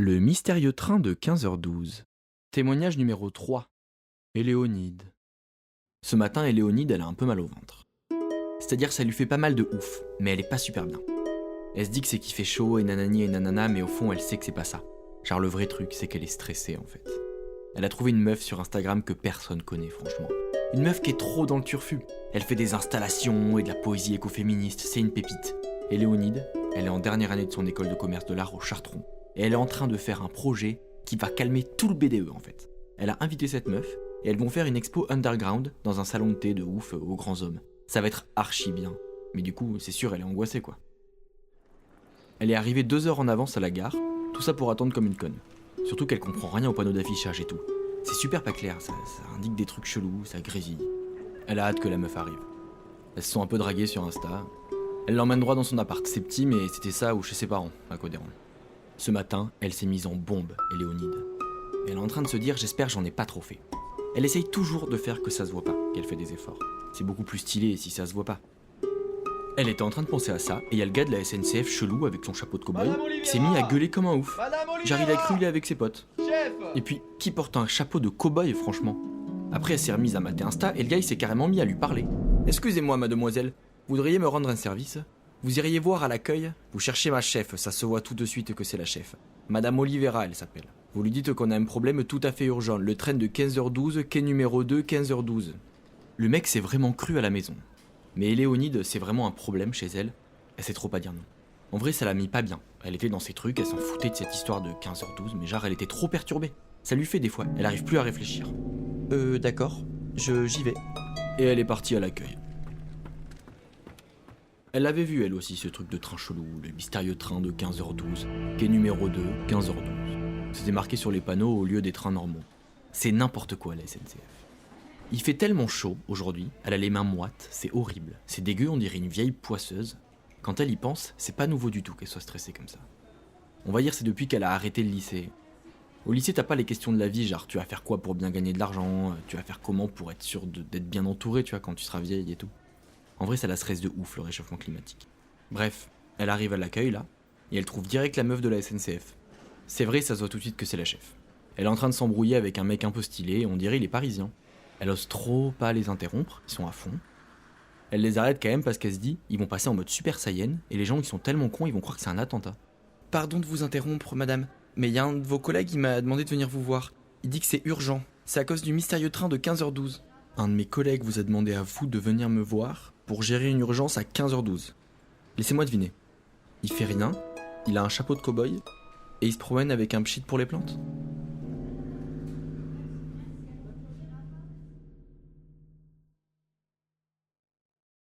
Le mystérieux train de 15h12. Témoignage numéro 3. Éléonide. Ce matin, Éléonide, elle a un peu mal au ventre. C'est-à-dire ça lui fait pas mal de ouf, mais elle est pas super bien. Elle se dit que c'est qu'il fait chaud et nanani et nanana, mais au fond, elle sait que c'est pas ça. Genre le vrai truc, c'est qu'elle est stressée en fait. Elle a trouvé une meuf sur Instagram que personne connaît franchement. Une meuf qui est trop dans le turfu. Elle fait des installations et de la poésie écoféministe, c'est une pépite. Éléonide, elle est en dernière année de son école de commerce de l'art au Chartron. Et elle est en train de faire un projet qui va calmer tout le BDE en fait. Elle a invité cette meuf et elles vont faire une expo underground dans un salon de thé de ouf aux grands hommes. Ça va être archi bien. Mais du coup, c'est sûr, elle est angoissée quoi. Elle est arrivée 2 heures en avance à la gare, tout ça pour attendre comme une conne. Surtout qu'elle comprend rien au panneau d'affichage et tout. C'est super pas clair, ça indique des trucs chelous, ça grésille. Elle a hâte que la meuf arrive. Elles se sont un peu draguées sur Insta. Elle l'emmène droit dans son appart, c'est petit mais c'était ça ou chez ses parents, à Codéron. Ce matin, elle s'est mise en bombe, Éléonide. Elle est en train de se dire, j'espère j'en ai pas trop fait. Elle essaye toujours de faire que ça se voit pas, qu'elle fait des efforts. C'est beaucoup plus stylé si ça se voit pas. Elle était en train de penser à ça, et il y a le gars de la SNCF chelou avec son chapeau de cow-boy qui s'est mis à gueuler comme un ouf. Genre il a cru il est avec ses potes. Chef. Et puis, qui porte un chapeau de cow-boy franchement? Après elle s'est remise à mater Insta, et le gars il s'est carrément mis à lui parler. Excusez-moi mademoiselle, voudriez me rendre un service? Vous iriez voir à l'accueil? Vous cherchez ma chef, ça se voit tout de suite que c'est la chef. Madame Olivera, elle s'appelle. Vous lui dites qu'on a un problème tout à fait urgent, le train de 15h12, quai numéro 2, 15h12. Le mec s'est vraiment cru à la maison. Mais Éléonide, c'est vraiment un problème chez elle, elle sait trop pas dire non. En vrai, ça l'a mis pas bien. Elle était dans ses trucs, elle s'en foutait de cette histoire de 15h12, mais genre elle était trop perturbée. Ça lui fait des fois, elle arrive plus à réfléchir. D'accord, j'y vais. Et elle est partie à l'accueil. Elle avait vu elle aussi ce truc de train chelou, le mystérieux train de 15h12, quai numéro 2, 15h12. C'était marqué sur les panneaux au lieu des trains normaux. C'est n'importe quoi la SNCF. Il fait tellement chaud aujourd'hui, elle a les mains moites, c'est horrible. C'est dégueu, on dirait une vieille poisseuse. Quand elle y pense, c'est pas nouveau du tout qu'elle soit stressée comme ça. On va dire c'est depuis qu'elle a arrêté le lycée. Au lycée t'as pas les questions de la vie, genre tu vas faire quoi pour bien gagner de l'argent, tu vas faire comment pour être sûr d'être bien entouré tu vois quand tu seras vieille et tout. En vrai, ça la stresse de ouf, le réchauffement climatique. Bref, elle arrive à l'accueil, là, et elle trouve direct la meuf de la SNCF. C'est vrai, ça se voit tout de suite que c'est la chef. Elle est en train de s'embrouiller avec un mec un peu stylé, on dirait il est parisien. Elle ose trop pas les interrompre, ils sont à fond. Elle les arrête quand même parce qu'elle se dit, ils vont passer en mode super saiyan, et les gens qui sont tellement cons, ils vont croire que c'est un attentat. Pardon de vous interrompre, madame, mais il y a un de vos collègues qui m'a demandé de venir vous voir. Il dit que c'est urgent, c'est à cause du mystérieux train de 15h12. Un de mes collègues vous a demandé à vous de venir me voir pour gérer une urgence à 15h12. Laissez-moi deviner. Il fait rien, il a un chapeau de cow-boy et il se promène avec un pchit pour les plantes.